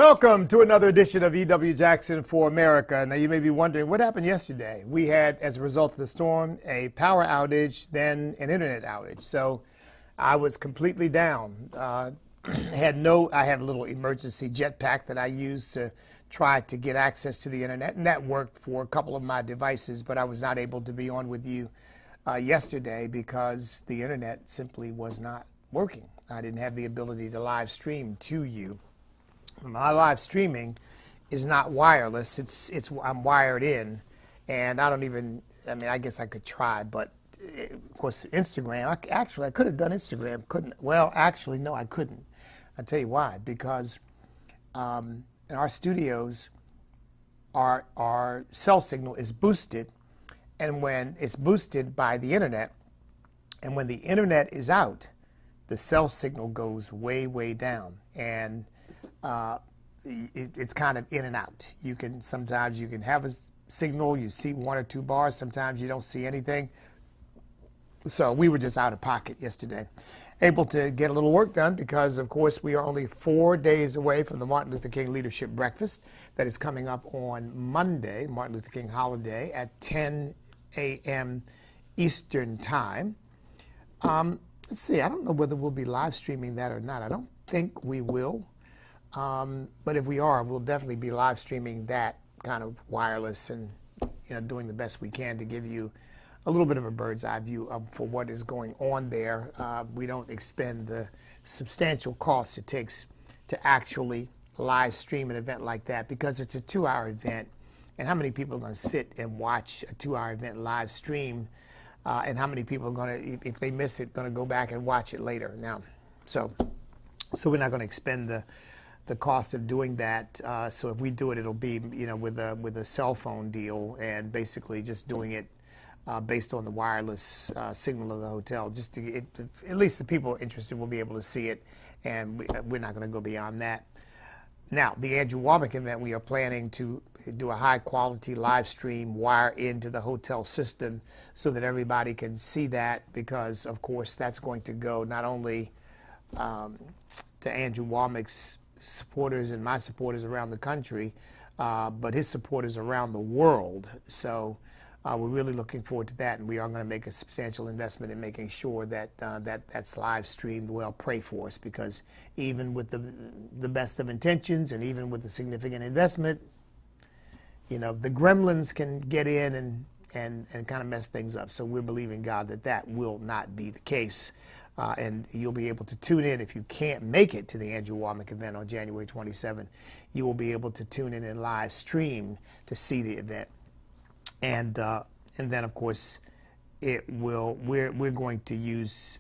Welcome to another edition of E.W. Jackson for America. Now, you may be wondering what happened yesterday. We had, as a result of the storm, a power outage, then an internet outage. So I was completely down. I had a little emergency jetpack that I used to try to get access to the internet, and that worked for a couple of my devices, but I was not able to be on with you yesterday because the internet simply was not working. I didn't have the ability to live stream to you. My live streaming is not wireless. I'm wired in, and I guess I could try, but of course Instagram, I could have done Instagram, couldn't. Well, actually, no, I couldn't. I'll tell you why. Because in our studios, our cell signal is boosted, and when it's boosted by the internet, and when the internet is out, the cell signal goes way, way down, and it's kind of in and out. Sometimes you can have a signal, you see one or two bars, sometimes you don't see anything. So we were just out of pocket yesterday. Able to get a little work done because, of course, we are only 4 days away from the Martin Luther King Leadership Breakfast that is coming up on Monday, Martin Luther King holiday, at 10 a.m. Eastern Time. Let's see, I don't know whether we'll be live streaming that or not. I don't think we will. But if we are, we'll definitely be live streaming that kind of wireless and doing the best we can to give you a little bit of a bird's eye view for what is going on there. We don't expend the substantial cost it takes to actually live stream an event like that because it's a 2-hour event. And how many people are going to sit and watch a 2-hour event live stream? And how many people are going to, if they miss it, going to go back and watch it later? Now, so we're not going to expend the cost of doing that. So if we do it, it'll be with a cell phone deal and basically just doing it based on the wireless signal of the hotel. Just to at least the people interested will be able to see it, and we're not going to go beyond that. Now, the Andrew Wommack event, we are planning to do a high-quality live stream, wire into the hotel system so that everybody can see that because, of course, that's going to go not only to Andrew Wommack's supporters and my supporters around the country, but his supporters around the world. So we're really looking forward to that, and we are going to make a substantial investment in making sure that that's live streamed well. Pray for us, because even with the best of intentions and even with the significant investment, the gremlins can get in and kind of mess things up. So we're believing God that will not be the case. And you'll be able to tune in. If you can't make it to the Andrew Wommack event on January 27th, you will be able to tune in and live stream to see the event. And then, of course, we're going to use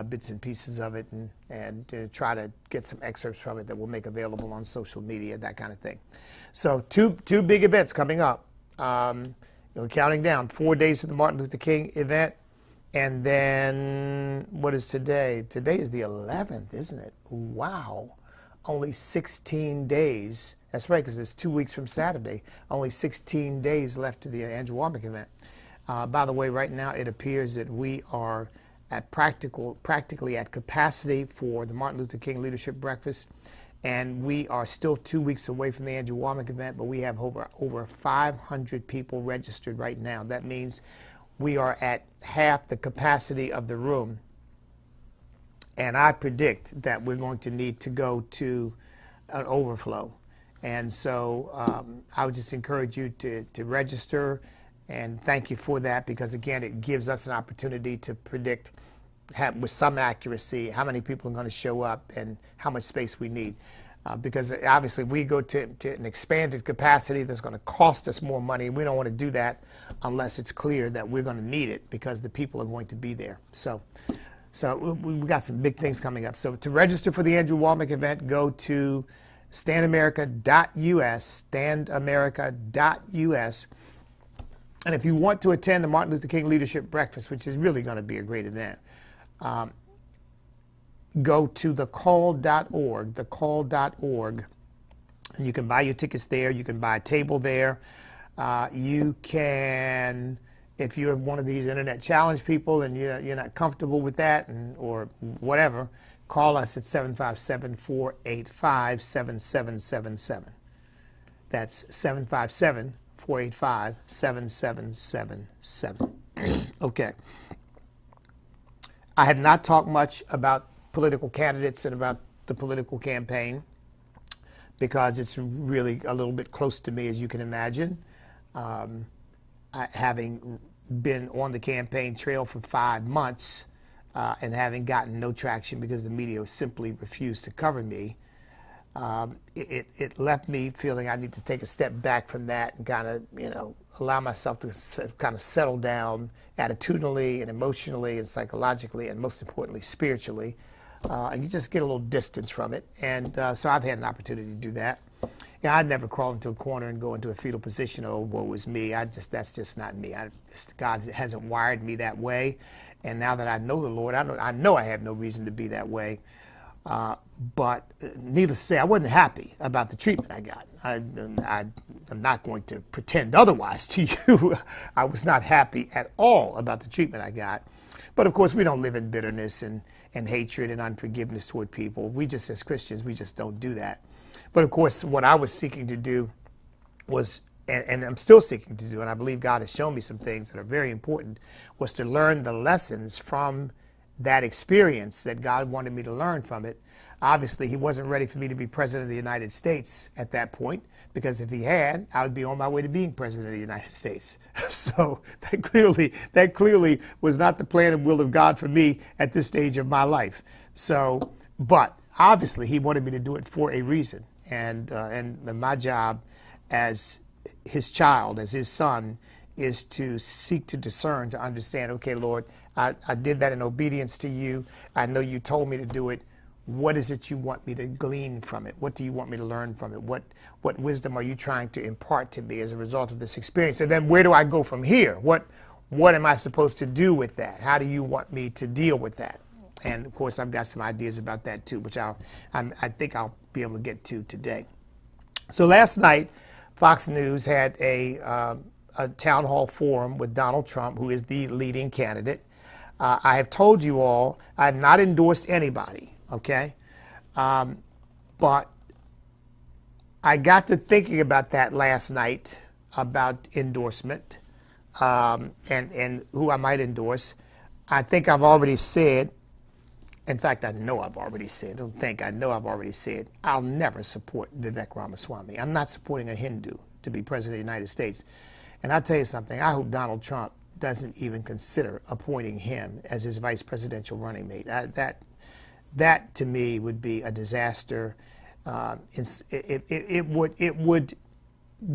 bits and pieces of it and try to get some excerpts from it that we'll make available on social media, that kind of thing. So two big events coming up. Counting down 4 days to the Martin Luther King event. And then, what is today? Today is the 11th, isn't it? Wow. Only 16 days. That's right, because it's 2 weeks from Saturday. Only 16 days left to the Andrew Wommack event. By the way, right now it appears that we are at practically at capacity for the Martin Luther King Leadership Breakfast. And we are still 2 weeks away from the Andrew Wommack event, but we have over 500 people registered right now. That means we are at half the capacity of the room, and I predict that we're going to need to go to an overflow. And so I would just encourage you to register, and thank you for that, because again, it gives us an opportunity to predict with some accuracy how many people are going to show up and how much space we need. Because obviously if we go to an expanded capacity that's going to cost us more money, we don't want to do that unless it's clear that we're going to need it because the people are going to be there. So we've got some big things coming up. So to register for the Andrew Wommack event, go to standamerica.us, standamerica.us. And if you want to attend the Martin Luther King Leadership Breakfast, which is really going to be a great event, go to thecall.org, thecall.org, and you can buy your tickets there. You can buy a table there. You can, if you're one of these internet challenge people and you're not comfortable with that or whatever, call us at 757-485-7777. That's 757-485-7777. Okay. I have not talked much about political candidates and about the political campaign because it's really a little bit close to me, as you can imagine. Having been on the campaign trail for 5 months and having gotten no traction because the media simply refused to cover me, it left me feeling I need to take a step back from that and kind of, allow myself to kind of settle down attitudinally and emotionally and psychologically and most importantly spiritually, and you just get a little distance from it. And so I've had an opportunity to do that. I'd never crawl into a corner and go into a fetal position. Oh, woe is me. That's just not me. God hasn't wired me that way. And now that I know the Lord, I know I have no reason to be that way. But needless to say, I wasn't happy about the treatment I got. I'm not going to pretend otherwise to you. I was not happy at all about the treatment I got. But of course, we don't live in bitterness and hatred and unforgiveness toward people. We just, as Christians, we just don't do that. But of course, what I was seeking to do was, and I'm still seeking to do, and I believe God has shown me some things that are very important, was to learn the lessons from that experience that God wanted me to learn from it. Obviously, he wasn't ready for me to be president of the United States at that point, because if he had, I would be on my way to being president of the United States. So that clearly was not the plan and will of God for me at this stage of my life. So, but obviously, he wanted me to do it for a reason. And my job as his child, as his son, is to seek to discern, to understand, okay, Lord, I did that in obedience to you. I know you told me to do it. What is it you want me to glean from it? What do you want me to learn from it? What wisdom are you trying to impart to me as a result of this experience? And then where do I go from here? What am I supposed to do with that? How do you want me to deal with that? And of course, I've got some ideas about that too, which I think I'll be able to get to today. So last night, Fox News had a town hall forum with Donald Trump, who is the leading candidate. I have told you all, I have not endorsed anybody, okay? But I got to thinking about that last night, about endorsement and who I might endorse. I think I've already said, in fact, I know I've already said, I know I've already said, I'll never support Vivek Ramaswamy. I'm not supporting a Hindu to be president of the United States. And I'll tell you something, I hope Donald Trump doesn't even consider appointing him as his vice presidential running mate. That to me would be a disaster. It would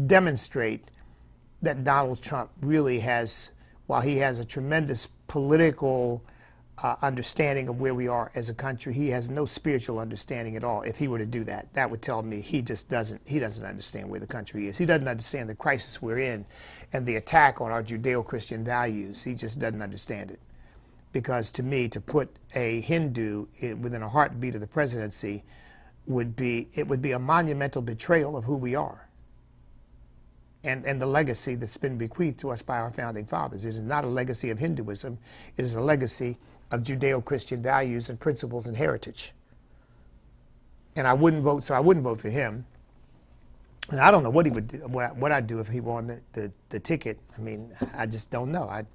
demonstrate that Donald Trump really has, while he has a tremendous political understanding of where we are as a country, he has no spiritual understanding at all. If he were to do that, that would tell me he doesn't understand where the country is. He doesn't understand the crisis we're in and the attack on our Judeo-Christian values. He just doesn't understand it. Because to me, to put a Hindu within a heartbeat of the presidency would be a monumental betrayal of who we are and the legacy that's been bequeathed to us by our founding fathers. It is not a legacy of Hinduism. It is a legacy of Judeo-Christian values and principles and heritage. And I wouldn't vote for him. And I don't know what he would do, what I'd do if he won the ticket. I mean, I just don't know. I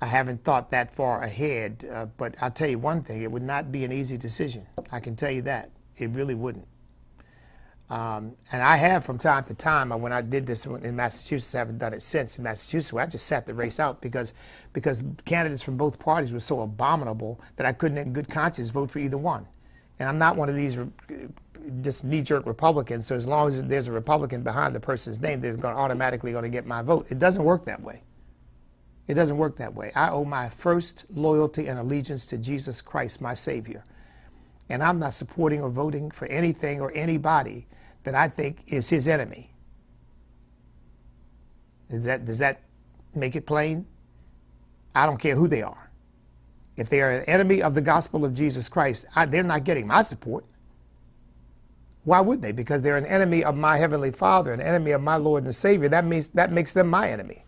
haven't thought that far ahead, but I'll tell you one thing, it would not be an easy decision. I can tell you that. It really wouldn't. And I have from time to time, when I did this in Massachusetts, I haven't done it since in Massachusetts, where I just sat the race out because candidates from both parties were so abominable that I couldn't in good conscience vote for either one. And I'm not one of these just knee-jerk Republicans, so as long as there's a Republican behind the person's name, they're automatically going to get my vote. It doesn't work that way. It doesn't work that way. I owe my first loyalty and allegiance to Jesus Christ, my Savior. And I'm not supporting or voting for anything or anybody that I think is his enemy. Does that make it plain? I don't care who they are. If they are an enemy of the gospel of Jesus Christ, they're not getting my support. Why would they? Because they're an enemy of my Heavenly Father, an enemy of my Lord and Savior. That makes them my enemy.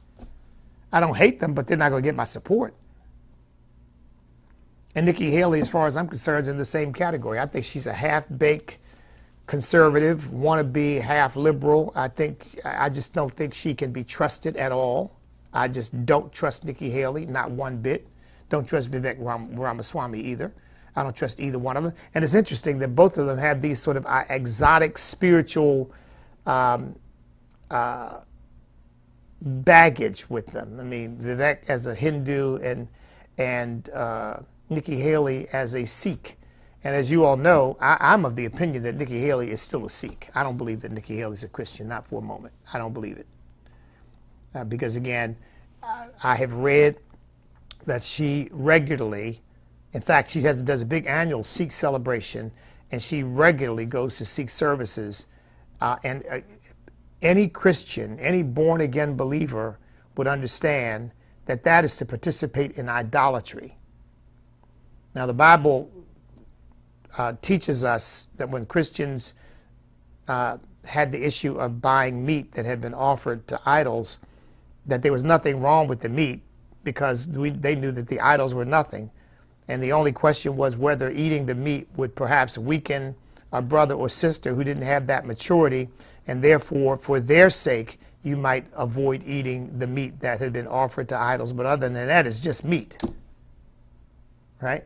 I don't hate them, but they're not going to get my support. And Nikki Haley, as far as I'm concerned, is in the same category. I think she's a half-baked conservative, wannabe half liberal. I just don't think she can be trusted at all. I just don't trust Nikki Haley, not one bit. Don't trust Vivek Ramaswamy either. I don't trust either one of them. And it's interesting that both of them have these sort of exotic spiritual baggage with them. I mean, Vivek as a Hindu and Nikki Haley as a Sikh. And as you all know, I'm of the opinion that Nikki Haley is still a Sikh. I don't believe that Nikki Haley is a Christian, not for a moment. I don't believe it. Because again, I have read that she regularly, in fact, she does a big annual Sikh celebration, and she regularly goes to Sikh services. Any Christian, any born-again believer would understand that that is to participate in idolatry. Now, the Bible teaches us that when Christians had the issue of buying meat that had been offered to idols, that there was nothing wrong with the meat because they knew that the idols were nothing. And the only question was whether eating the meat would perhaps weaken a brother or sister who didn't have that maturity, and therefore, for their sake, you might avoid eating the meat that had been offered to idols. But other than that, it's just meat. Right?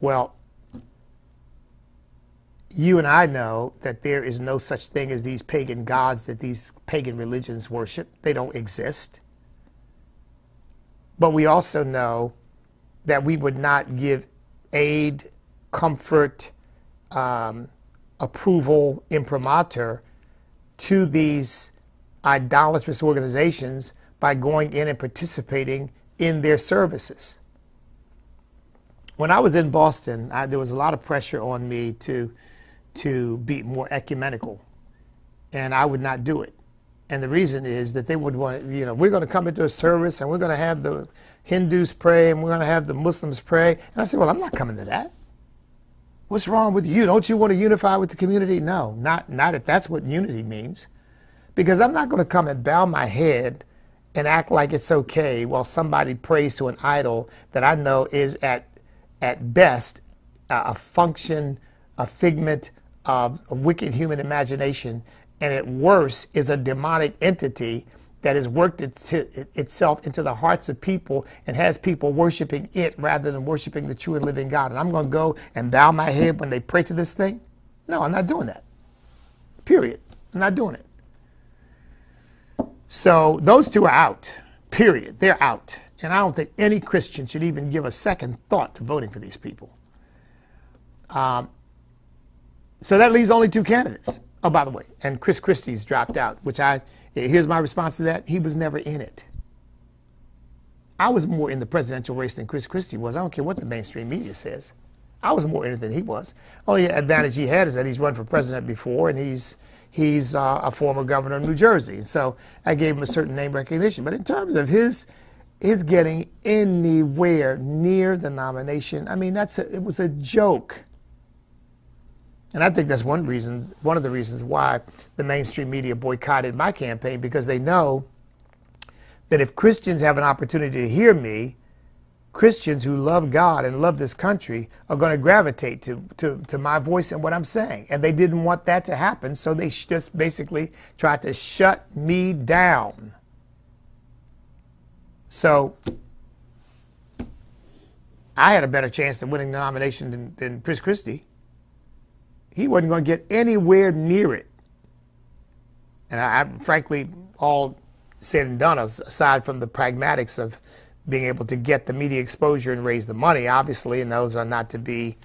Well, you and I know that there is no such thing as these pagan gods that these pagan religions worship. They don't exist. But we also know that we would not give aid, comfort, approval, imprimatur to these idolatrous organizations by going in and participating in their services. When I was in Boston, there was a lot of pressure on me to be more ecumenical, and I would not do it. And the reason is that they would want, we're going to come into a service and we're going to have the Hindus pray and we're going to have the Muslims pray. And I said, well, I'm not coming to that. What's wrong with you? Don't you want to unify with the community? No, not if that's what unity means. Because I'm not going to come and bow my head and act like it's okay while somebody prays to an idol that I know is at best a function, a figment of a wicked human imagination, and at worst is a demonic entity that has worked itself into the hearts of people and has people worshiping it rather than worshiping the true and living God. And I'm going to go and bow my head when they pray to this thing? No, I'm not doing that. Period. I'm not doing it. So those two are out. Period. They're out. And I don't think any Christian should even give a second thought to voting for these people. So that leaves only two candidates. Oh, by the way, and Chris Christie's dropped out, here's my response to that. He was never in it. I was more in the presidential race than Chris Christie was. I don't care what the mainstream media says. I was more in it than he was. Only advantage he had is that he's run for president before, and he's a former governor of New Jersey. So I gave him a certain name recognition. But in terms of his getting anywhere near the nomination, I mean, it was a joke. And I think that's one of the reasons why the mainstream media boycotted my campaign, because they know that if Christians have an opportunity to hear me, Christians who love God and love this country are going to gravitate to my voice and what I'm saying. And they didn't want that to happen, so they just basically tried to shut me down. So I had a better chance of winning the nomination than Chris Christie. He wasn't going to get anywhere near it. And I frankly, all said and done, aside from the pragmatics of being able to get the media exposure and raise the money, obviously, and those are not to be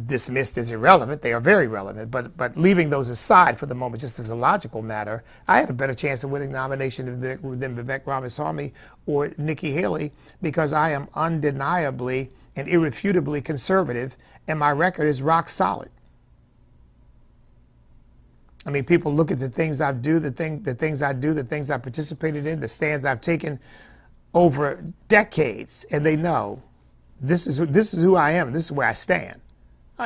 dismissed as irrelevant. They are very relevant. But leaving those aside for the moment, just as a logical matter, I had a better chance of winning the nomination than Vivek Ramaswamy or Nikki Haley, because I am undeniably and irrefutably conservative, and my record is rock solid. I mean, people look at the things I do, the things I participated in, the stands I've taken over decades, and they know this is who I am, and this is where I stand.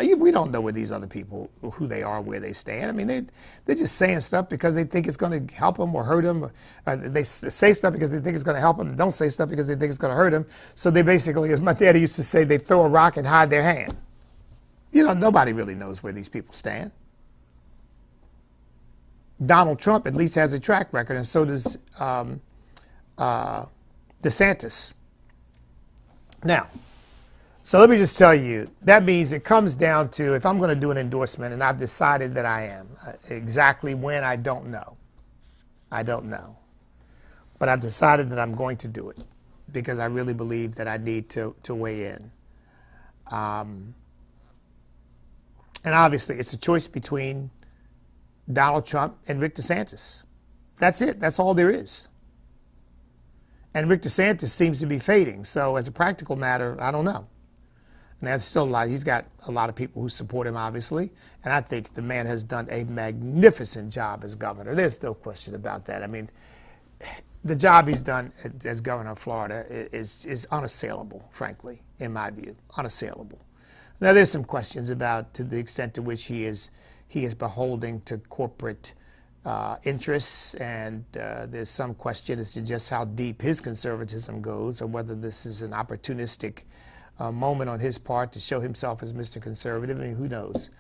We don't know where these other people, who they are, where they stand. I mean, they're just saying stuff because they think it's going to help them or hurt them. They say stuff because they think it's going to help them and don't say stuff because they think it's going to hurt them. So they basically, as my daddy used to say, they throw a rock and hide their hand. Nobody really knows where these people stand. Donald Trump at least has a track record, and so does DeSantis. Now, so let me just tell you, that means it comes down to, if I'm going to do an endorsement, and I've decided that I am, exactly when, I don't know. I don't know. But I've decided that I'm going to do it because I really believe that I need to weigh in. And obviously, it's a choice between Donald Trump and Rick DeSantis. That's it. That's all there is. And Rick DeSantis seems to be fading. So as a practical matter, I don't know. And there's still a lot. He's got a lot of people who support him, obviously. And I think the man has done a magnificent job as governor. There's no question about that. I mean, the job he's done as governor of Florida is unassailable, frankly, in my view, unassailable. Now, there's some questions about to the extent to which he is beholden to corporate interests, and there's some question as to just how deep his conservatism goes, or whether this is an opportunistic moment on his part to show himself as Mr. Conservative. I mean, who knows?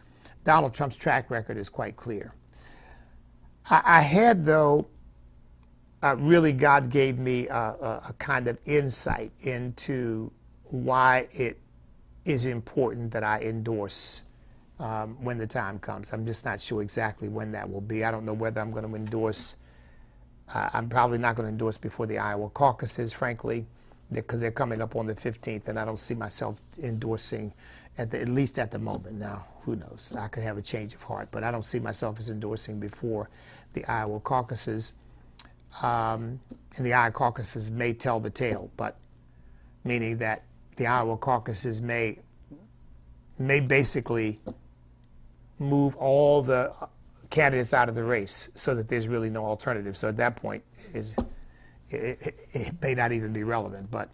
Donald Trump's track record is quite clear. I had, though, really God gave me a kind of insight into why it is important that I endorse when the time comes. I'm just not sure exactly when that will be. I don't know whether I'm going to endorse. I'm probably not going to endorse before the Iowa caucuses, frankly, because they're coming up on the 15th, and I don't see myself endorsing at least at the moment. Now, who knows? I could have a change of heart, but I don't see myself as endorsing before the Iowa caucuses. And the Iowa caucuses may tell the tale, but meaning that the Iowa caucuses may basically move all the candidates out of the race so that there's really no alternative. So at that point, it may not even be relevant. But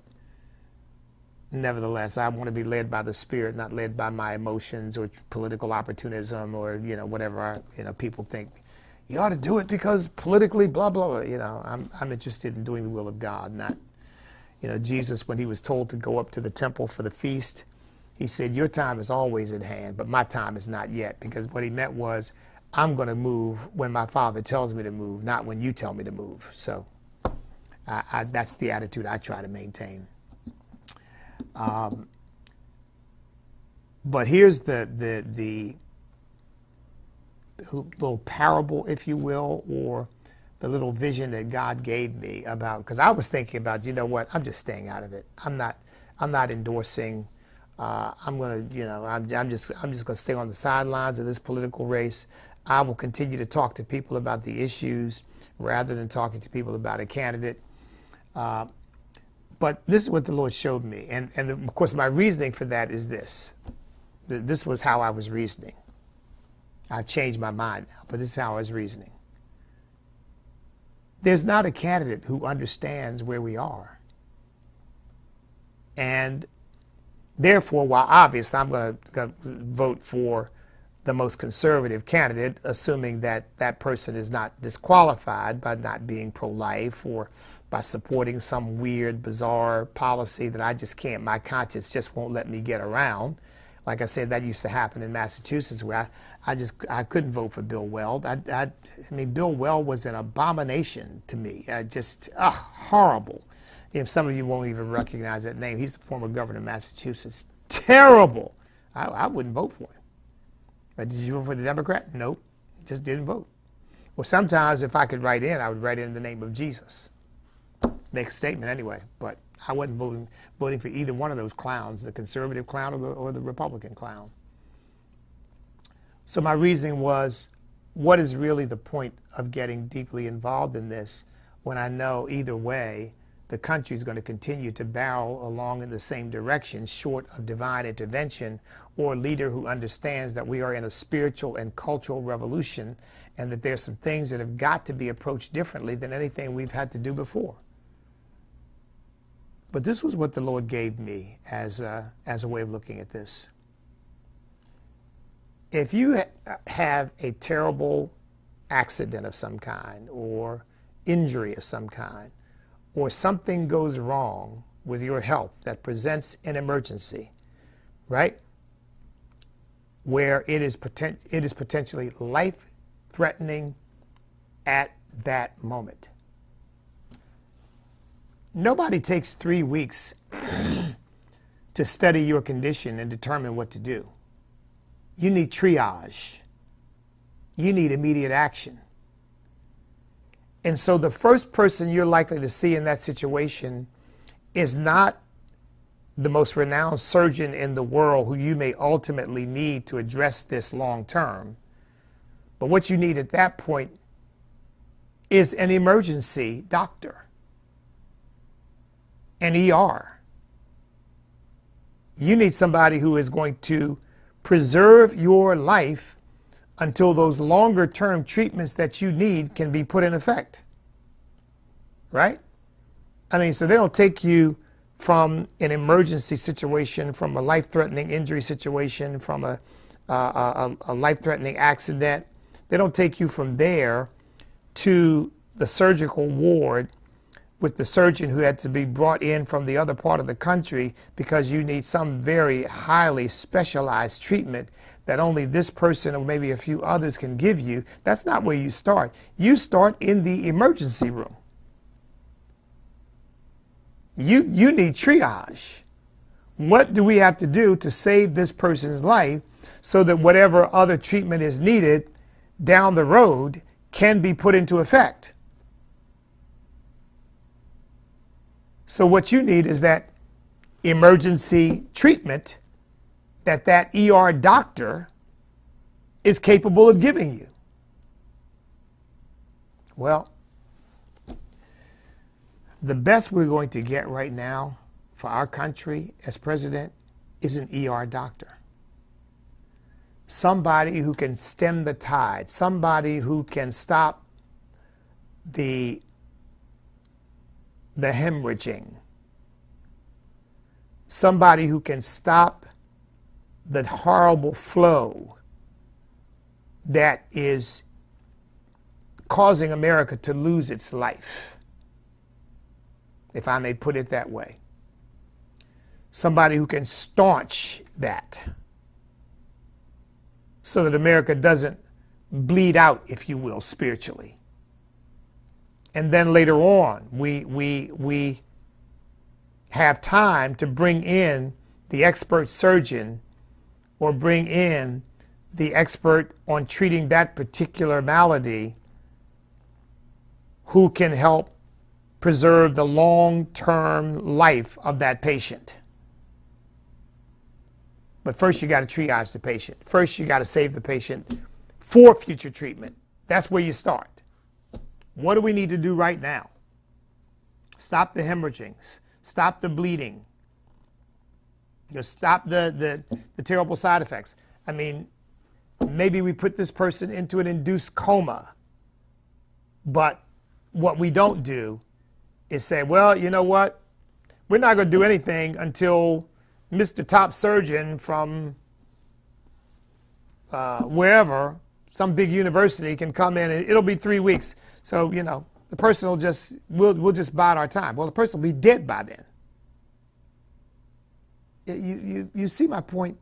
nevertheless, I want to be led by the Spirit, not led by my emotions or political opportunism or whatever people think. You ought to do it because politically, blah blah blah. I'm interested in doing the will of God, not. Jesus, when he was told to go up to the temple for the feast, he said, your time is always at hand, but my time is not yet. Because what he meant was, I'm going to move when my Father tells me to move, not when you tell me to move. So that's the attitude I try to maintain. But here's the little parable, if you will, or the little vision that God gave me about, because I was thinking about, I'm just staying out of it. I'm not endorsing. I'm just going to stay on the sidelines of this political race. I will continue to talk to people about the issues rather than talking to people about a candidate. But this is what the Lord showed me. And of course, my reasoning for that is this. This was how I was reasoning. I've changed my mind now, but this is how I was reasoning. There's not a candidate who understands where we are. And therefore, while obvious, I'm going to vote for the most conservative candidate, assuming that that person is not disqualified by not being pro-life or by supporting some weird, bizarre policy that I just can't, my conscience just won't let me get around. Like I said, that used to happen in Massachusetts, where I couldn't vote for Bill Weld. I mean, Bill Weld was an abomination to me. Horrible. Some of you won't even recognize that name. He's the former governor of Massachusetts. Terrible. I wouldn't vote for him. But did you vote for the Democrat? Nope. Just didn't vote. Well, sometimes if I could write in, I would write in the name of Jesus. Make a statement anyway. But I wasn't voting for either one of those clowns, the conservative clown or the Republican clown. So my reasoning was, what is really the point of getting deeply involved in this when I know either way the country is going to continue to barrel along in the same direction, short of divine intervention or a leader who understands that we are in a spiritual and cultural revolution and that there's some things that have got to be approached differently than anything we've had to do before. But this was what the Lord gave me as a way of looking at this. if you have a terrible accident of some kind or injury of some kind, or something goes wrong with your health that presents an emergency, right? Where it is potentially life-threatening at that moment. Nobody takes 3 weeks to study your condition and determine what to do. You need triage. You need immediate action. And so the first person you're likely to see in that situation is not the most renowned surgeon in the world who you may ultimately need to address this long term. But what you need at that point is an emergency doctor, an ER. You need somebody who is going to preserve your life until those longer term treatments that you need can be put in effect. Right? I mean, so they don't take you from an emergency situation, from a life-threatening injury situation, from a life-threatening accident. They don't take you from there to the surgical ward with the surgeon who had to be brought in from the other part of the country because you need some very highly specialized treatment that only this person or maybe a few others can give you. That's not where you start. You start in the emergency room. You need triage. What do we have to do to save this person's life so that whatever other treatment is needed down the road can be put into effect? So what you need is that emergency treatment that ER doctor is capable of giving you. Well, the best we're going to get right now for our country as president is an ER doctor. Somebody who can stem the tide, somebody who can stop the hemorrhaging, somebody who can stop the horrible flow that is causing America to lose its life, if I may put it that way. Somebody who can staunch that so that America doesn't bleed out, if you will, spiritually. And then later on, we have time to bring in the expert surgeon or bring in the expert on treating that particular malady who can help preserve the long-term life of that patient. But first you got to triage the patient. First you got to save the patient for future treatment. That's where you start. What do we need to do right now? Stop the hemorrhagings. Stop the bleeding. Stop the terrible side effects. I mean, maybe we put this person into an induced coma, but what we don't do is say, well, you know what? We're not going to do anything until Mr. Top Surgeon from wherever, some big university, can come in, and it'll be 3 weeks. So, you know, the person will just, we'll just bide our time. Well, the person will be dead by then. You see my point?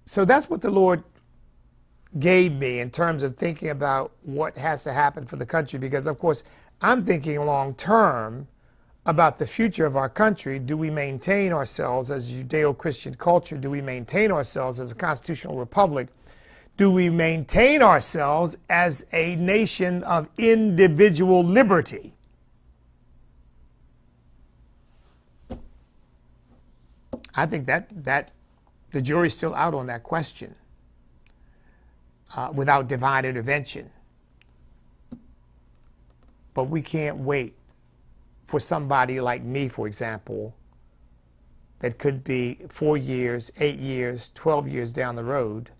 So that's what the Lord gave me in terms of thinking about what has to happen for the country, because, of course, I'm thinking long term about the future of our country. Do we maintain ourselves as a Judeo-Christian culture? Do we maintain ourselves as a constitutional republic? Do we maintain ourselves as a nation of individual liberty? I think that the jury's still out on that question without divine intervention. But we can't wait for somebody like me, for example, that could be 4 years, 8 years, 12 years down the road,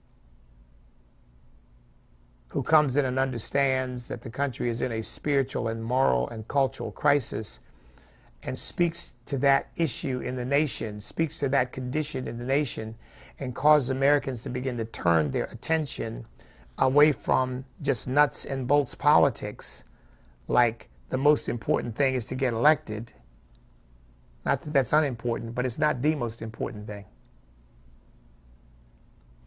who comes in and understands that the country is in a spiritual and moral and cultural crisis and speaks to that issue in the nation, speaks to that condition in the nation, and causes Americans to begin to turn their attention away from just nuts and bolts politics, like the most important thing is to get elected. Not that that's unimportant, but it's not the most important thing.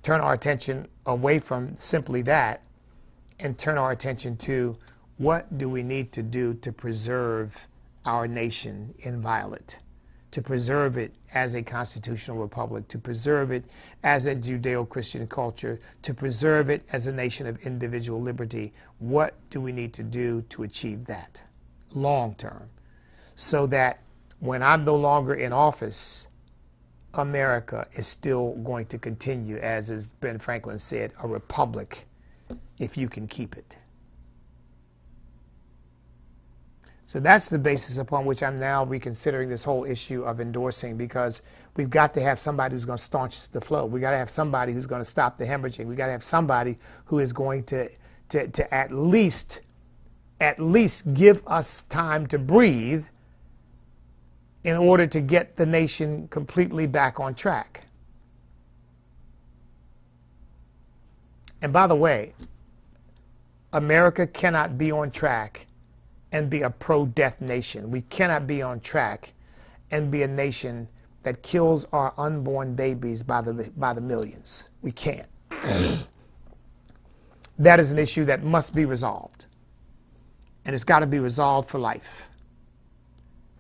Turn our attention away from simply that and turn our attention to what do we need to do to preserve our nation inviolate, to preserve it as a constitutional republic, to preserve it as a Judeo-Christian culture, to preserve it as a nation of individual liberty. What do we need to do to achieve that long term, so that when I'm no longer in office, America is still going to continue, as Ben Franklin said, a republic if you can keep it. So that's the basis upon which I'm now reconsidering this whole issue of endorsing, because we've got to have somebody who's going to staunch the flow. We've got to have somebody who's going to stop the hemorrhaging. We've got to have somebody who is going to at least give us time to breathe in order to get the nation completely back on track. And by the way, America cannot be on track and be a pro-death nation. We cannot be on track and be a nation that kills our unborn babies by the millions. We can't. That is an issue that must be resolved. And it's got to be resolved for life.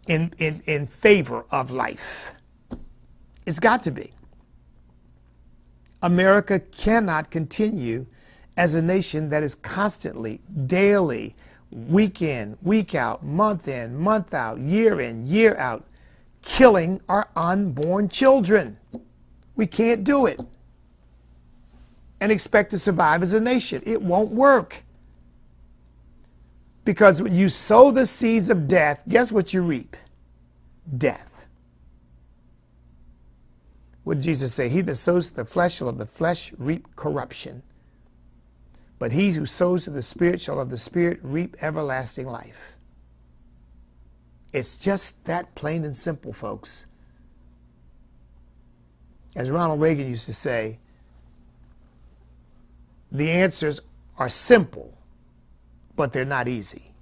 In favor of life. It's got to be. America cannot continue as a nation that is constantly, daily, week in, week out, month in, month out, year in, year out, killing our unborn children. We can't do it and expect to survive as a nation. It won't work. Because when you sow the seeds of death, guess what you reap? Death. What did Jesus say? He that sows to the flesh shall of the flesh reap corruption. But he who sows to the Spirit shall of the Spirit reap everlasting life. It's just that plain and simple, folks. As Ronald Reagan used to say, the answers are simple, but they're not easy.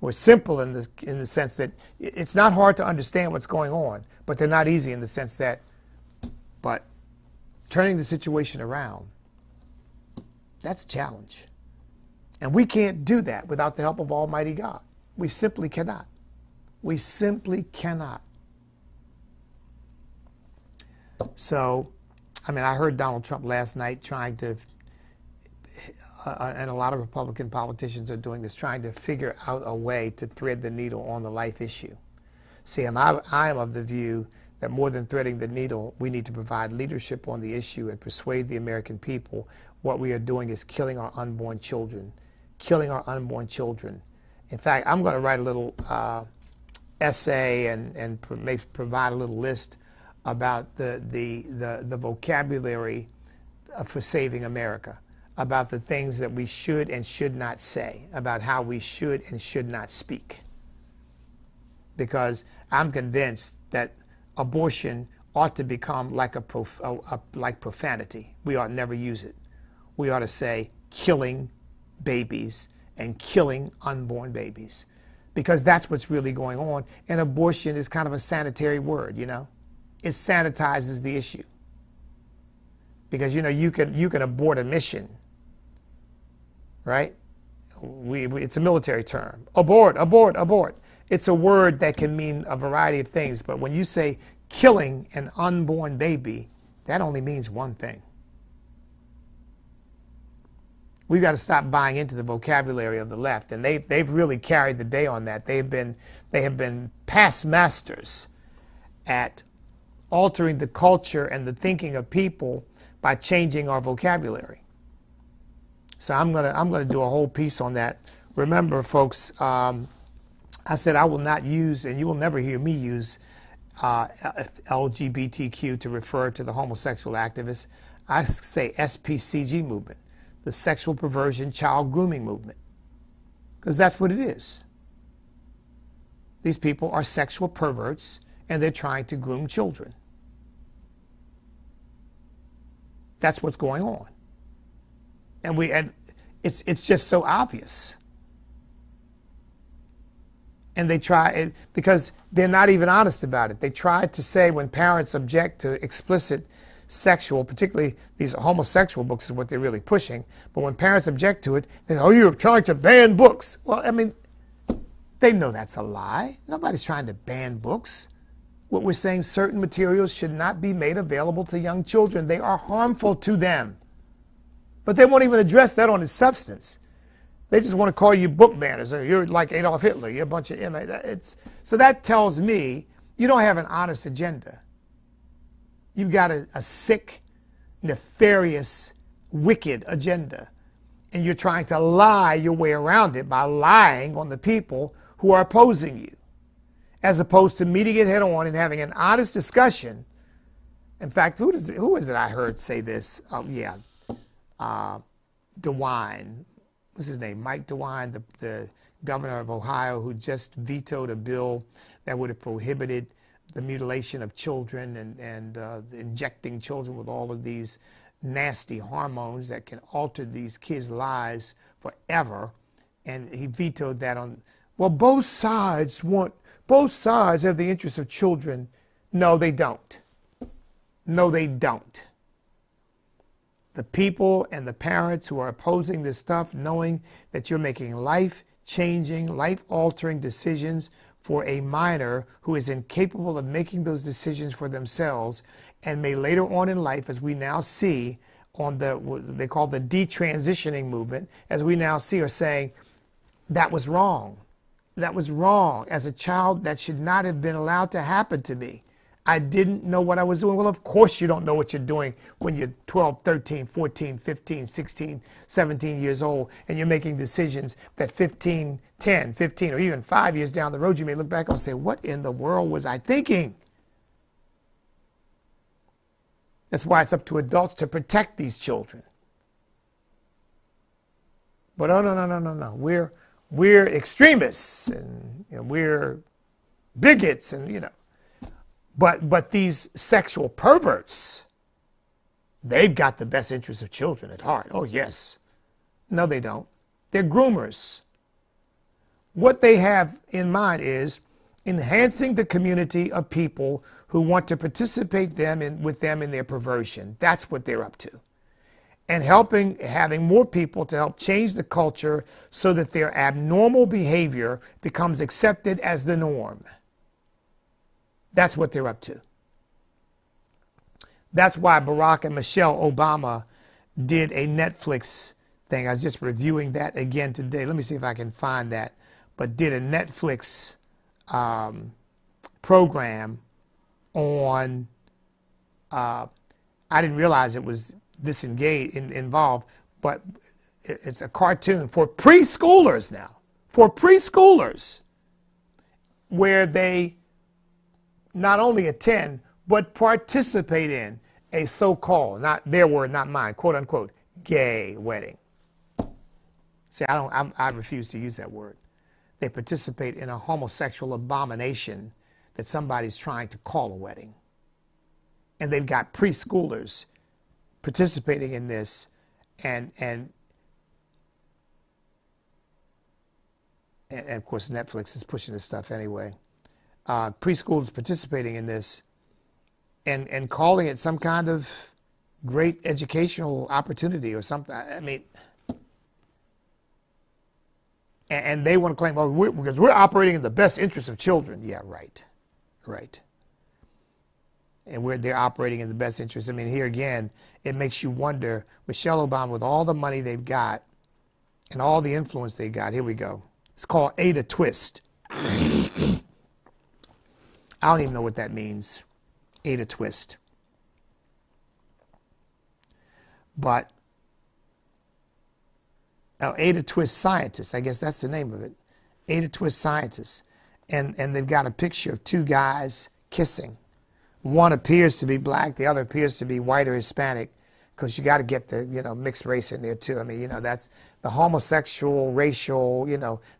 We're simple in the sense that it's not hard to understand what's going on, but they're not easy in the sense that, but turning the situation around, that's a challenge. And we can't do that without the help of Almighty God. We simply cannot. We simply cannot. So, I mean, I heard Donald Trump last night trying to, and a lot of Republican politicians are doing this, trying to figure out a way to thread the needle on the life issue. See, I am of the view that more than threading the needle, we need to provide leadership on the issue and persuade the American people what we are doing is killing our unborn children, killing our unborn children. In fact, I'm going to write a little essay and maybe provide a little list about the vocabulary for saving America, about the things that we should and should not say, about how we should and should not speak. Because I'm convinced that abortion ought to become like like profanity. We ought never use it. We ought to say killing babies and killing unborn babies, because that's what's really going on. And abortion is kind of a sanitary word, you know. It sanitizes the issue. Because, you know, you can abort a mission, right? It's a military term. Abort, abort, abort. It's a word that can mean a variety of things. But when you say killing an unborn baby, that only means one thing. We've got to stop buying into the vocabulary of the left, and they've really carried the day on that. They have been past masters at altering the culture and the thinking of people by changing our vocabulary. So I'm gonna do a whole piece on that. Remember, folks, I said I will not use, and you will never hear me use LGBTQ to refer to the homosexual activists. I say SPCG movement, the sexual perversion child grooming movement, because that's what it is. These people are sexual perverts, and they're trying to groom children. That's what's going on. And it's just so obvious. And they try it because they're not even honest about it. They try to say when parents object to explicit sexual, particularly these homosexual books is what they're really pushing. But when parents object to it, they say, oh, you're trying to ban books. Well, I mean, they know that's a lie. Nobody's trying to ban books. What we're saying, certain materials should not be made available to young children. They are harmful to them. But they won't even address that on its substance. They just want to call you book banners. You're like Adolf Hitler. You're a bunch of... So that tells me you don't have an honest agenda. You've got a sick, nefarious, wicked agenda. And you're trying to lie your way around it by lying on the people who are opposing you, as opposed to meeting it head on and having an honest discussion. In fact, who is it I heard say this? DeWine. What's his name? Mike DeWine, the governor of Ohio, who just vetoed a bill that would have prohibited the mutilation of children and injecting children with all of these nasty hormones that can alter these kids' lives forever. And he vetoed that on, well, both sides have the interests of children. No, they don't. No, they don't. The people and the parents who are opposing this stuff, knowing that you're making life-changing, life-altering decisions for a minor who is incapable of making those decisions for themselves, and may later on in life, as we now see on what they call the detransitioning movement, as we now see, are saying, that was wrong. That was wrong. As a child, that should not have been allowed to happen to me. I didn't know what I was doing. Well, of course you don't know what you're doing when you're 12, 13, 14, 15, 16, 17 years old, and you're making decisions that 15, 10, 15, or even 5 years down the road, you may look back and say, what in the world was I thinking? That's why it's up to adults to protect these children. But oh, no. We're extremists, and we're bigots, and But these sexual perverts, they've got the best interests of children at heart. Oh, yes. No, they don't. They're groomers. What they have in mind is enhancing the community of people who want to participate with them in their perversion. That's what they're up to. And having more people to help change the culture so that their abnormal behavior becomes accepted as the norm. That's what they're up to. That's why Barack and Michelle Obama did a Netflix thing. I was just reviewing that again today. Let me see if I can find that. But did a Netflix program on, I didn't realize it was this involved, but it's a cartoon for preschoolers now. For preschoolers, where they not only attend, but participate in a so-called, not their word, not mine, quote unquote, gay wedding. See, I refuse to use that word. They participate in a homosexual abomination that somebody's trying to call a wedding. And they've got preschoolers participating in this, and of course Netflix is pushing this stuff anyway. Preschoolers participating in this and calling it some kind of great educational opportunity or something. I mean, and they want to claim, oh, because we're operating in the best interest of children. Yeah, right. And they're operating in the best interest. I mean, here again, it makes you wonder, Michelle Obama, with all the money they've got and all the influence they got, here we go. It's called Ada Twist. I don't even know what that means, Ada Twist. But Ada Twist Scientist, I guess that's the name of it. Ada Twist Scientist. And they've got a picture of two guys kissing. One appears to be black, the other appears to be white or Hispanic, because you got to get the mixed race in there too. I mean, that's the homosexual, racial,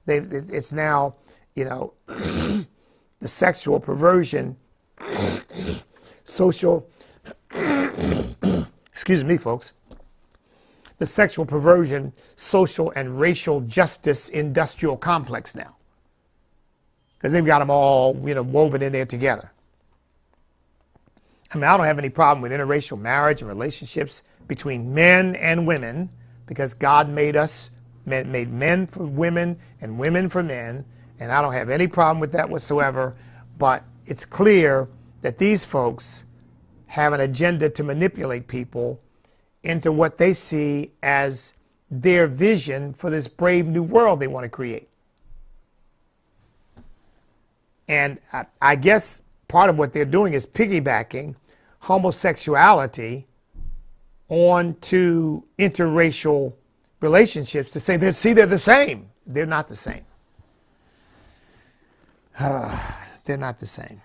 it's now, the sexual perversion, social Excuse me, folks. The sexual perversion, social and racial justice industrial complex now. Because they've got them all, woven in there together. I mean, I don't have any problem with interracial marriage and relationships between men and women, because God made men for women and women for men, and I don't have any problem with that whatsoever. But it's clear that these folks have an agenda to manipulate people into what they see as their vision for this brave new world they want to create. And I guess part of what they're doing is piggybacking homosexuality onto interracial relationships to say, they're the same. They're not the same. They're not the same.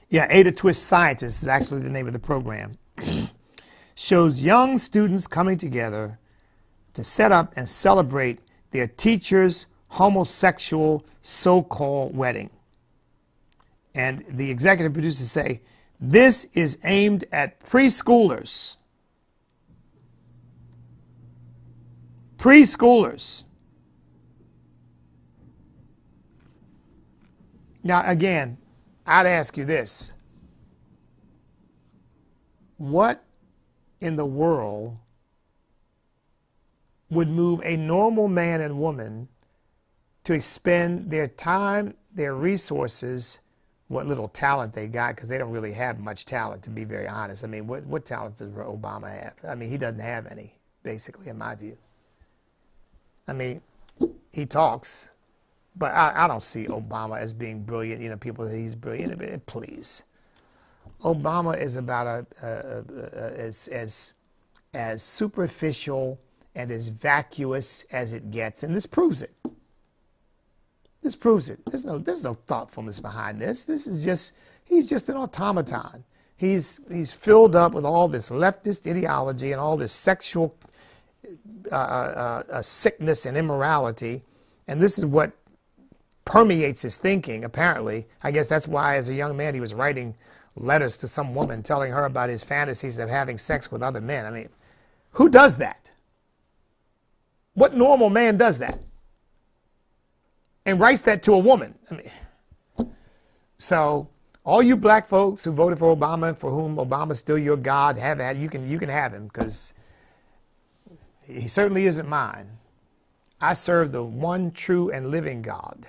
Yeah, Ada Twist Scientist is actually the name of the program. Shows young students coming together to set up and celebrate their teacher's homosexual so-called wedding. And the executive producers say, this is aimed at preschoolers. Preschoolers. Now, again, I'd ask you this. What in the world would move a normal man and woman to expend their time, their resources, what little talent they got, because they don't really have much talent, to be very honest. I mean, what talents does Obama have? I mean, he doesn't have any, basically, in my view. I mean, he talks, but I don't see Obama as being brilliant. People say he's brilliant, but please. Obama is about as superficial and as vacuous as it gets, and this proves it. This proves it. There's no thoughtfulness behind this. He's just an automaton. He's filled up with all this leftist ideology and all this sexual sickness and immorality, and this is what permeates his thinking, apparently. I guess that's why, as a young man, he was writing letters to some woman telling her about his fantasies of having sex with other men. I mean, who does that? What normal man does that? And writes that to a woman? I mean, so all you black folks who voted for Obama, for whom Obama's still your God, you can have him, because he certainly isn't mine. I serve the one true and living God.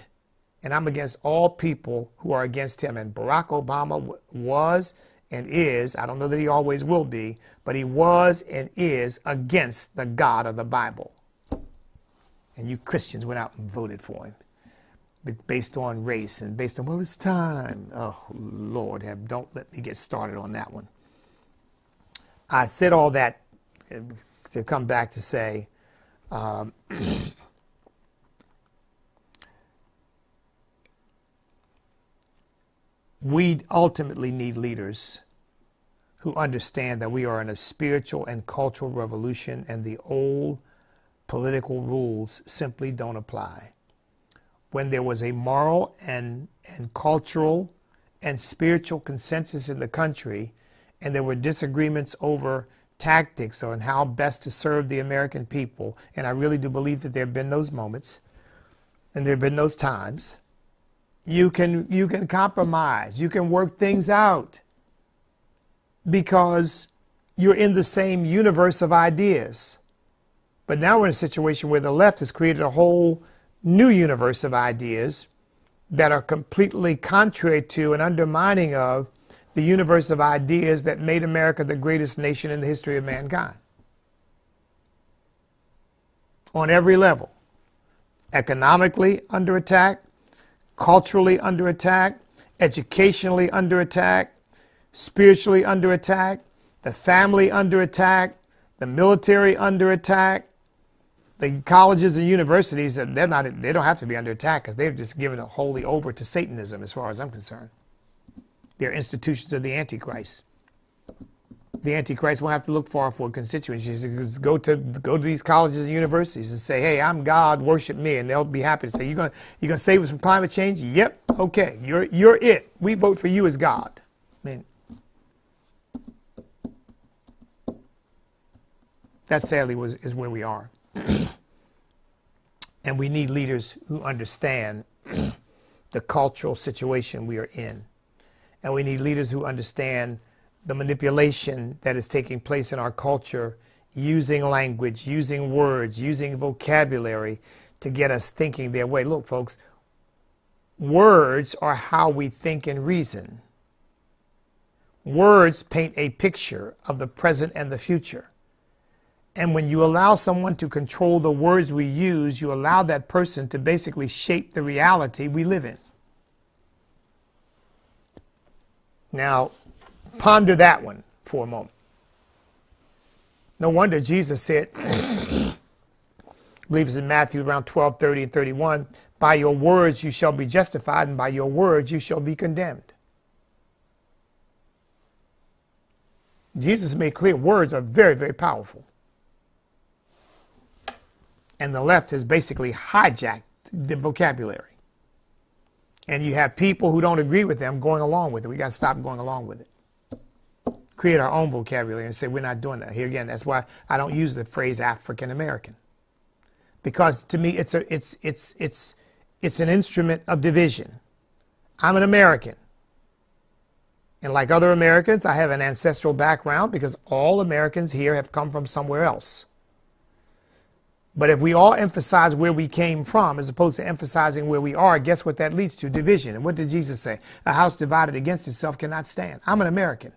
And I'm against all people who are against him. And Barack Obama was and is, I don't know that he always will be, but he was and is against the God of the Bible. And you Christians went out and voted for him based on race and based on, well, it's time. Oh, Lord, don't let me get started on that one. I said all that to come back to say, we ultimately need leaders who understand that we are in a spiritual and cultural revolution, and the old political rules simply don't apply. When there was a moral and cultural and spiritual consensus in the country, and there were disagreements over tactics on how best to serve the American people, and I really do believe that there have been those moments, and there have been those times, you can compromise, you can work things out, because you're in the same universe of ideas. But now we're in a situation where the left has created a whole new universe of ideas that are completely contrary to and undermining of the universe of ideas that made America the greatest nation in the history of mankind. On every level. Economically under attack, culturally under attack, educationally under attack, spiritually under attack, the family under attack, the military under attack, the colleges and universities, they don't have to be under attack, because they've just given it wholly over to Satanism as far as I'm concerned. They're institutions of the Antichrist. The Antichrist won't have to look far for constituents. Just go to these colleges and universities and say, hey, I'm God, worship me, and they'll be happy to say, you're gonna save us from climate change? Yep, okay, you're it. We vote for you as God. I mean, That sadly is where we are. And we need leaders who understand the cultural situation we are in. And we need leaders who understand the manipulation that is taking place in our culture, using language, using words, using vocabulary to get us thinking their way. Look, folks, words are how we think and reason. Words paint a picture of the present and the future. And when you allow someone to control the words we use, you allow that person to basically shape the reality we live in. Now, ponder that one for a moment. No wonder Jesus said, I believe it's in Matthew around 12:30 and 31, by your words you shall be justified, and by your words you shall be condemned. Jesus made clear words are very, very powerful. And the left has basically hijacked the vocabulary. And you have people who don't agree with them going along with it. We got to stop going along with it. Create our own vocabulary and say we're not doing that. Here again, that's why I don't use the phrase African American. Because to me it's an instrument of division. I'm an American. And like other Americans, I have an ancestral background because all Americans here have come from somewhere else. But if we all emphasize where we came from as opposed to emphasizing where we are, guess what that leads to? Division. And what did Jesus say? A house divided against itself cannot stand. I'm an American.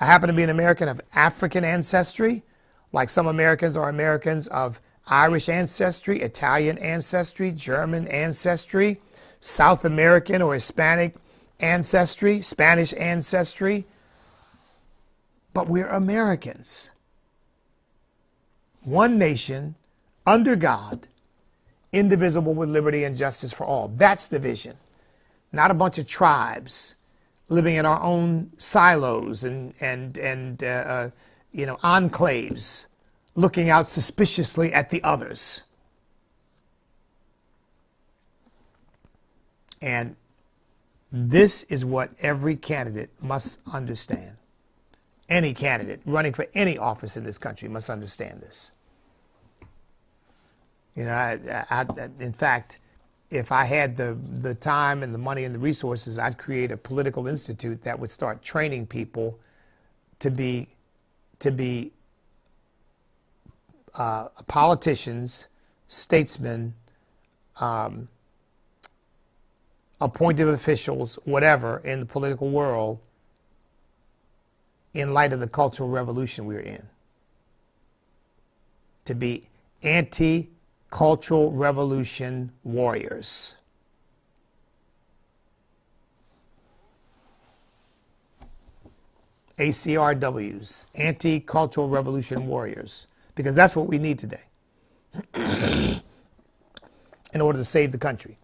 I happen to be an American of African ancestry, like some Americans are Americans of Irish ancestry, Italian ancestry, German ancestry, South American or Hispanic ancestry, Spanish ancestry. But we're Americans. One nation, under God, indivisible with liberty and justice for all. That's the vision. Not a bunch of tribes living in our own silos and enclaves, looking out suspiciously at the others. And this is what every candidate must understand. Any candidate running for any office in this country must understand this. You know, in fact, if I had the time and the money and the resources, I'd create a political institute that would start training people to be politicians, statesmen, appointed officials, whatever, in the political world in light of the Cultural Revolution we're in. To be anti-Cultural Revolution warriors. ACRWs, anti-Cultural Revolution warriors. Because that's what we need today in order to save the country.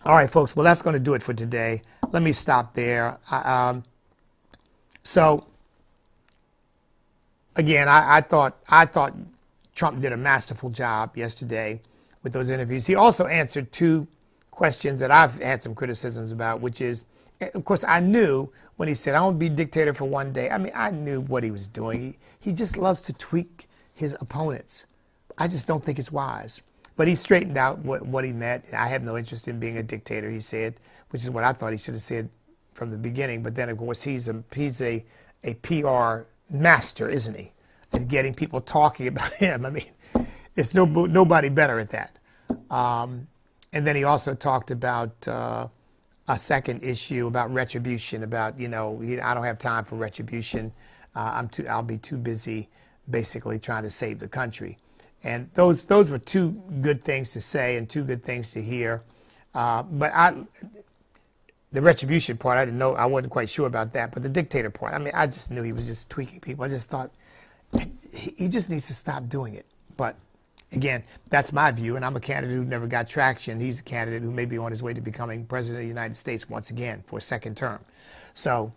All right, folks. Well, that's going to do it for today. Let me stop there. So, again, I thought Trump did a masterful job yesterday with those interviews. He also answered two questions that I've had some criticisms about, which is, of course, I knew when he said, I won't be dictator for one day. I mean, I knew what he was doing. He just loves to tweak his opponents. I just don't think it's wise. But he straightened out what he meant. I have no interest in being a dictator, he said, which is what I thought he should have said from the beginning. But then, of course, he's a PR master, isn't he? At getting people talking about him. I mean, there's nobody better at that. And then he also talked about a second issue about retribution, about, I don't have time for retribution. I'll be too busy basically trying to save the country. And those were two good things to say and two good things to hear. But the retribution part, I didn't know, I wasn't quite sure about that. But the dictator part, I mean, I just knew he was just tweaking people. I just thought he just needs to stop doing it. But again, that's my view, and I'm a candidate who never got traction. He's a candidate who may be on his way to becoming president of the United States once again for a second term. So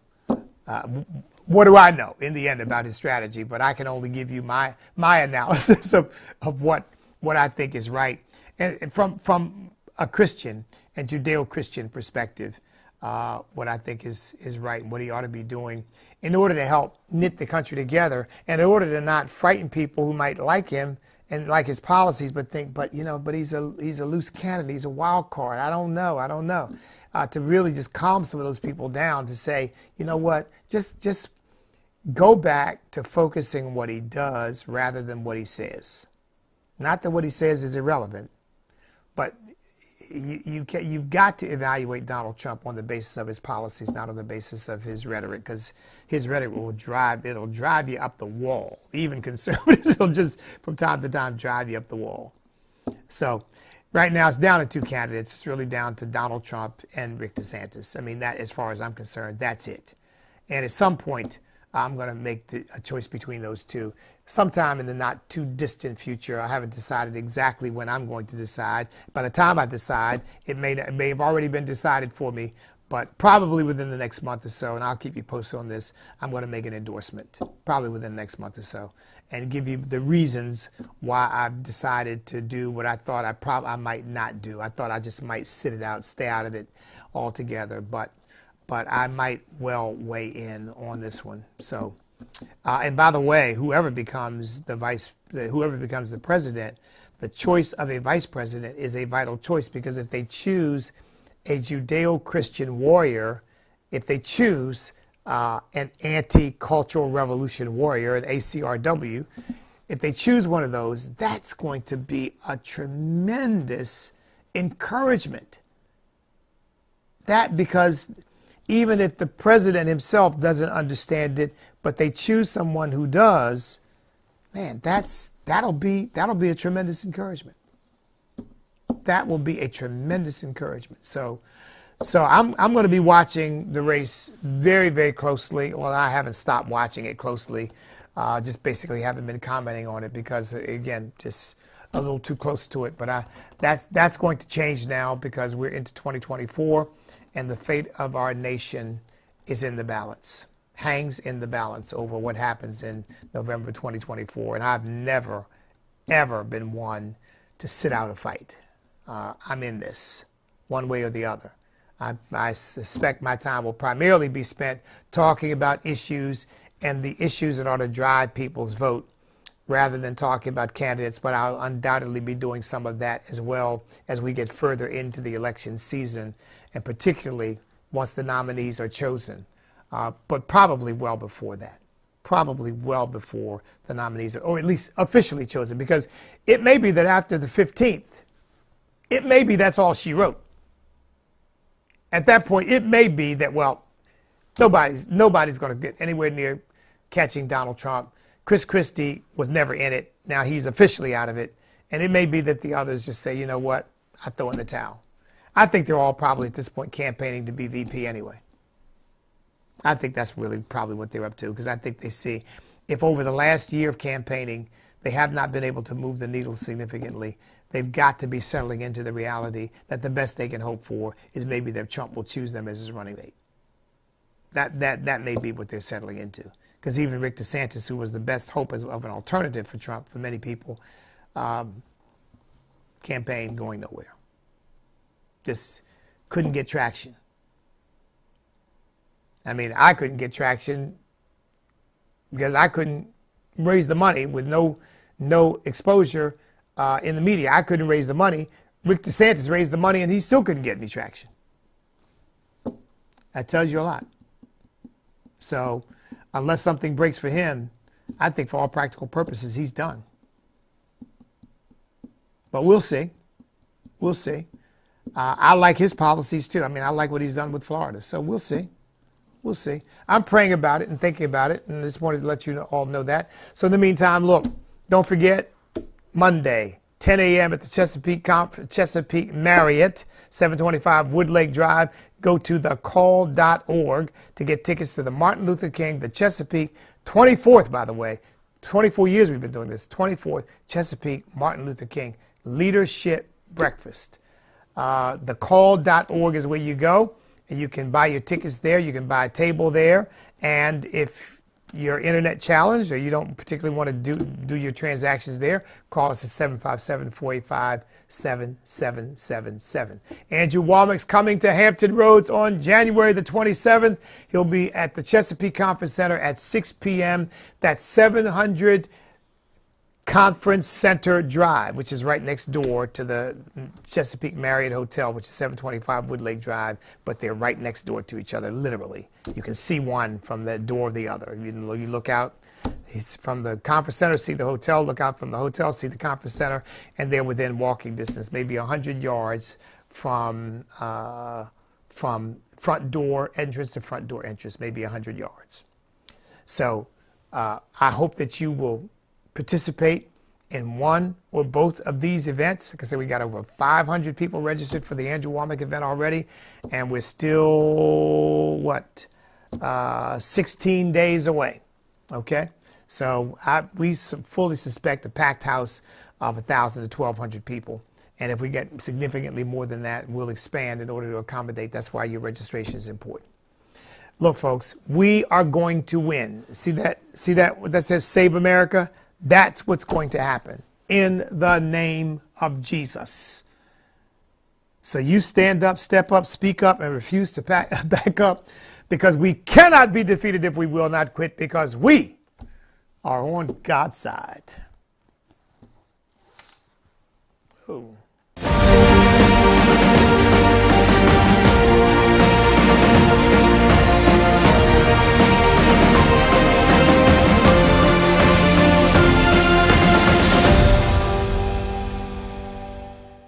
what do I know in the end about his strategy? But I can only give you my analysis of what I think is right. And from a Christian and Judeo-Christian perspective, what I think is right and what he ought to be doing in order to help knit the country together, and in order to not frighten people who might like him and like his policies, but think, but he's a loose cannon, he's a wild card. I don't know. To really just calm some of those people down, to say, you know what, just go back to focusing on what he does rather than what he says. Not that what he says is irrelevant, but you've got to evaluate Donald Trump on the basis of his policies, not on the basis of his rhetoric, because his rhetoric it'll drive you up the wall. Even conservatives will just from time to time drive you up the wall. So right now it's down to two candidates. It's really down to Donald Trump and Rick DeSantis. I mean, that, as far as I'm concerned, that's it. And at some point, I'm going to make a choice between those two sometime in the not too distant future. I haven't decided exactly when I'm going to decide. By the time I decide, it may have already been decided for me, but probably within the next month or so, and I'll keep you posted on this. I'm going to make an endorsement probably within the next month or so and give you the reasons why I've decided to do what I thought I might not do. I thought I just might sit it out, stay out of it altogether, but I might well weigh in on this one. So, and by the way, whoever becomes the president, the choice of a vice president is a vital choice, because if they choose a Judeo-Christian warrior, if they choose an anti-cultural revolution warrior, an ACRW, if they choose one of those, that's going to be a tremendous encouragement. Because even if the president himself doesn't understand it, but they choose someone who does, man, that'll be a tremendous encouragement. That will be a tremendous encouragement. So I'm going to be watching the race very, very closely. Well, I haven't stopped watching it closely. Just basically haven't been commenting on it because, again, just a little too close to it. But that's going to change now, because we're into 2024, and the fate of our nation is in the balance, hangs in the balance over what happens in November 2024. And I've never, ever been one to sit out a fight. I'm in this one way or the other. I suspect my time will primarily be spent talking about issues and the issues that ought to drive people's vote, rather than talking about candidates, but I'll undoubtedly be doing some of that as well as we get further into the election season, and particularly once the nominees are chosen, but probably well before that. Probably well before the nominees are, or at least officially chosen, because it may be that after the 15th, it may be that's all she wrote. At that point, it may be that, well, nobody's going to get anywhere near catching Donald Trump. Chris Christie was never in it. Now he's officially out of it. And it may be that the others just say, you know what, I throw in the towel. I think they're all probably at this point campaigning to be VP anyway. I think that's really probably what they're up to, because I think they see if over the last year of campaigning they have not been able to move the needle significantly, they've got to be settling into the reality that the best they can hope for is maybe that Trump will choose them as his running mate. That may be what they're settling into. Because even Rick DeSantis, who was the best hope of an alternative for Trump for many people, campaign going nowhere. Just couldn't get traction. I mean, I couldn't get traction because I couldn't raise the money with no exposure in the media. I couldn't raise the money. Rick DeSantis raised the money and he still couldn't get any traction. That tells you a lot. So unless something breaks for him, I think for all practical purposes, he's done. But we'll see. We'll see. I like his policies too. I mean, I like what he's done with Florida. So we'll see. We'll see. I'm praying about it and thinking about it, and I just wanted to let you all know that. So in the meantime, look, don't forget, Monday, 10 a.m. at the Chesapeake Marriott, 725 Woodlake Drive. Go to thecall.org to get tickets to the Martin Luther King, the Chesapeake, 24th, by the way. 24 years we've been doing this. 24th Chesapeake Martin Luther King Leadership Breakfast. Thecall.org is where you go. And you can buy your tickets there. You can buy a table there. And if your internet challenged or you don't particularly want to do your transactions there, call us at 757-485-7777. Andrew Womack's coming to Hampton Roads on January the 27th. He'll be at the Chesapeake Conference Center at 6 p.m. That's 700 Conference Center Drive, which is right next door to the Chesapeake Marriott Hotel, which is 725 Woodlake Drive, but they're right next door to each other, literally. You can see one from the door of the other. You look out, he's from the Conference Center, see the hotel, look out from the hotel, see the Conference Center, and they're within walking distance, maybe 100 yards from front door entrance to front door entrance, maybe 100 yards. So I hope that you will participate in one or both of these events. Like I said, we got over 500 people registered for the Andrew Womack event already, and we're still, 16 days away, okay? So we fully suspect a packed house of 1,000 to 1,200 people, and if we get significantly more than that, we'll expand in order to accommodate. That's why your registration is important. Look, folks, we are going to win. See that says Save America? That's what's going to happen in the name of Jesus. So you stand up, step up, speak up, and refuse to back up, because we cannot be defeated if we will not quit, because we are on God's side. Oh.